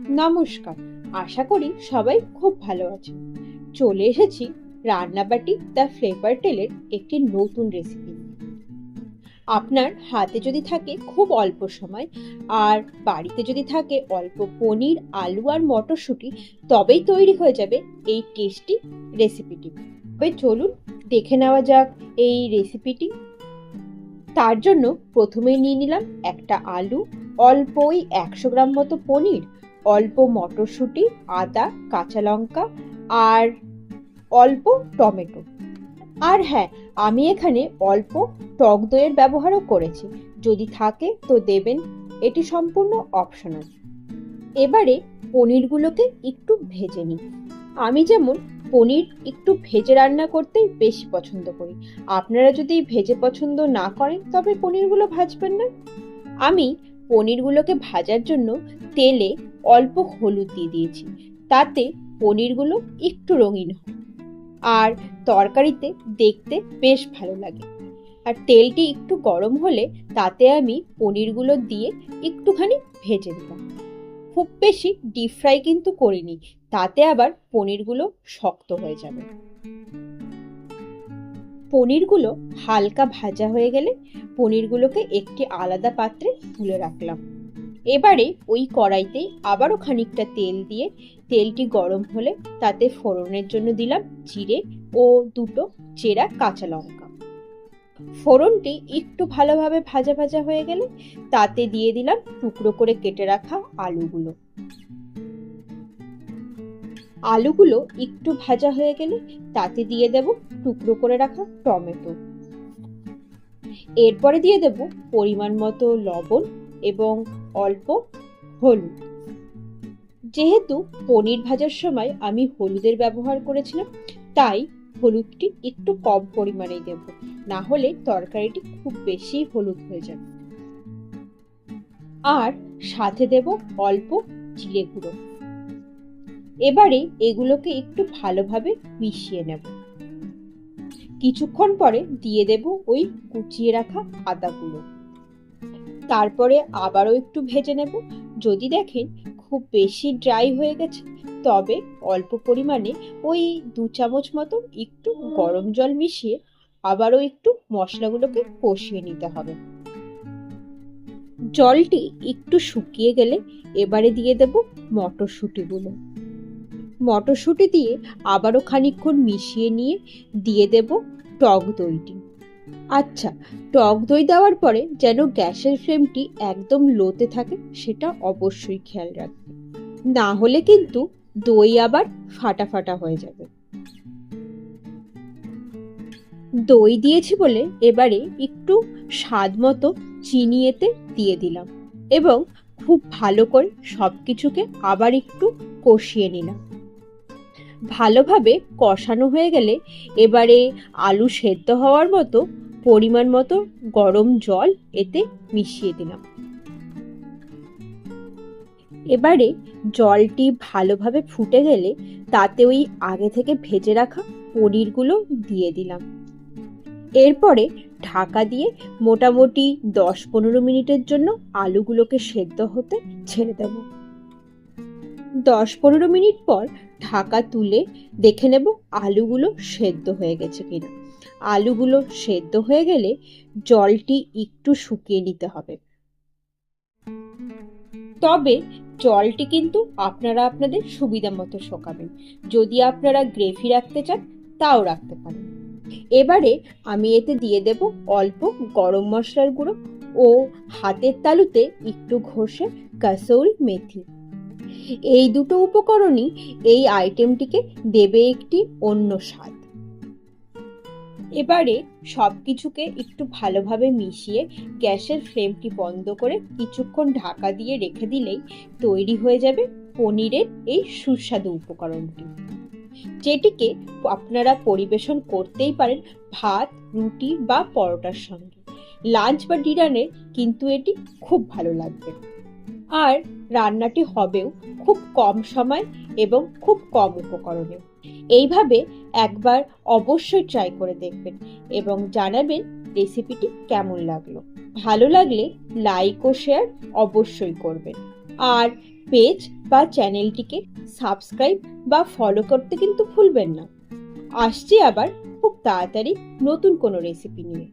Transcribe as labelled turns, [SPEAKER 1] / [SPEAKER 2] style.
[SPEAKER 1] নমস্কার, আশা করি সবাই খুব ভালো আছেন। চলে এসেছি রান্নাবাটি দ্য ফ্লেভার টেলের একটি নতুন রেসিপি। আপনার হাতে যদি থাকে খুব অল্প সময় আর বাড়িতে যদি থাকে অল্প পনির, আলু আর মটরশুঁটি, তবেই তৈরি হয়ে যাবে এই টেস্টি রেসিপিটি। তবে চলুন দেখে নেওয়া যাক এই রেসিপিটি। তার জন্য প্রথমেই নিয়ে নিলাম একটা আলু, অল্প ওই 100 গ্রাম মতো পনির, অল্প মটরশুঁটি, আদা, কাঁচা লঙ্কা আর অল্প টমেটো। আর হ্যাঁ, আমি এখানে অল্প টক দইয়ের ব্যবহারও করেছি, যদি থাকে তো দেবেন, এটি সম্পূর্ণ অপশনাল। এবারে পনিরগুলোকে একটু ভেজে নিই। আমি যেমন পনির একটু ভেজে রান্না করতেই বেশি পছন্দ করি। আপনারা যদি ভেজে পছন্দ না করেন তবে পনিরগুলো ভাজবেন না। আমি পনিরগুলোকে ভাজার জন্য তেলে অল্প হলুদ দিয়ে দিয়েছি, তাতে পনিরগুলো একটু রঙিন হয় আর তরকারিতে দেখতে বেশ ভালো লাগে। আর তেলটি একটু গরম হলে তাতে আমি পনিরগুলো দিয়ে একটুখানি ভেজে দিলাম। খুব বেশি ডিপ ফ্রাই কিন্তু করিনি, তাতে আবার পনিরগুলো শক্ত হয়ে যাবে। পনিরগুলো হালকা ভাজা হয়ে গেলে পনিরগুলোকে একটি আলাদা পাত্রে তুলে রাখলাম। এবারে ওই কড়াইতে আবারও খানিকটা তেল দিয়ে তেলটি গরম হলে তাতে ফোড়নের জন্য দিলাম জিরে ও দুটো চেরা কাঁচা লঙ্কা। ফোড়নটি একটু ভালোভাবে ভাজা ভাজা হয়ে গেলে তাতে দিয়ে দিলাম টুকরো করে কেটে রাখা আলুগুলো। আলুগুলো একটু ভাজা হয়ে গেলে তাতে দিয়ে দেব টুকরো করে রাখা টমেটো। এরপরে দিয়ে দেব পরিমাণ মতো লবণ এবং অল্প হলুদ। যেহেতু পনির ভাজার সময় আমি হলুদের ব্যবহার করেছিলাম, তাই হলুদটি একটু কম পরিমাণেই দেব, না হলে তরকারিটি খুব বেশি হলুদ হয়ে যাবে। আর সাথে দেব অল্প জিরে গুঁড়ো। এবারে এগুলোকে একটু ভালোভাবে মিশিয়ে নেব। কিছুক্ষণ পরে দিয়ে দেব ওই কুচিয়ে রাখা আদাগুলো। তারপরে আবারও একটু ভেজে নেব। যদি দেখেন খুব বেশি ড্রাই হয়ে গেছে, তবে অল্প পরিমাণে ওই 2 চামচ মতো একটু গরম জল মিশিয়ে আবারও একটু মশলাগুলোকে কষিয়ে নিতে হবে। জলটি একটু শুকিয়ে গেলে এবারে দিয়ে দেব মটরশুঁটিগুলো। মটরশুঁটি দিয়ে আবারও খানিকক্ষণ মিশিয়ে নিয়ে দিয়ে দেব টক দইটি। আচ্ছা, টক দই দেওয়ার পরে যেন গ্যাসের ফ্লেমটি একদম লোতে থাকে, সেটা অবশ্যই খেয়াল রাখবে, না হলে কিন্তু দই আবার ফাটা ফাটা হয়ে যাবে। দই দিয়েছি বলে এবারে একটু স্বাদ মতো চিনি এতে দিয়ে দিলাম এবং খুব ভালো করে সবকিছুকে আবার একটু কষিয়ে নিলাম। ভালোভাবে কষানো হয়ে গেলে এবারে আলু সেদ্ধ হওয়ার মতো পরিমাণ মতো গরম জল এতে মিশিয়ে দিলাম। এবারে জলটি ভালোভাবে ফুটে গেলে তাতে ওই আগে থেকে ভেজে রাখা পনিরগুলো দিয়ে দিলাম। এরপরে ঢাকা দিয়ে মোটামুটি 10-15 মিনিটের জন্য আলুগুলোকে সেদ্ধ হতে ছেড়ে দেব। 10-15 মিনিট পর ঢাকা তুলে দেখে নেব আলুগুলো সেদ্ধ হয়ে গেছে কিনা। আলুগুলো সেদ্ধ হয়ে গেলে জলটি একটু শুকিয়ে নিতে হবে। তবে জলটি কিন্তু আপনারা আপনাদের সুবিধা মতো শোকাবেন। যদি আপনারা গ্রেভি রাখতে চান তাও রাখতে পারেন। এবারে আমি এতে দিয়ে দেব অল্প গরম মশলার গুঁড়ো ও হাতের তালুতে একটু ঘষে কাসুরি মেথি। এই দুটো উপকরণই এই আইটেমটিকে দেবে একটি অন্য স্বাদ। এবারে সবকিছুকে একটু ভালোভাবে মিশিয়ে গ্যাসের ফ্লেমটি বন্ধ করে কিছুক্ষণ ঢাকা দিয়ে রেখে দিলেই তৈরি হয়ে যাবে পনিরের এই সুস্বাদু উপকরণটি, যেটিকে আপনারা পরিবেশন করতেই পারেন ভাত, রুটি বা পরোটার সঙ্গে। লাঞ্চ বা ডিনারে কিন্তু এটি খুব ভালো লাগবে। আর রান্নাটি হবেও খুব কম সময় এবং খুব কম উপকরণে। এইভাবে একবার অবশ্যই ট্রাই করে দেখবেন এবং জানাবেন রেসিপিটি কেমন লাগলো। ভালো লাগলে লাইক ও শেয়ার অবশ্যই করবেন। আর পেজ বা চ্যানেলটিকে সাবস্ক্রাইব বা ফলো করতে কিন্তু ভুলবেন না। আসছি আবার খুব তাড়াতাড়ি নতুন কোনো রেসিপি নিয়ে।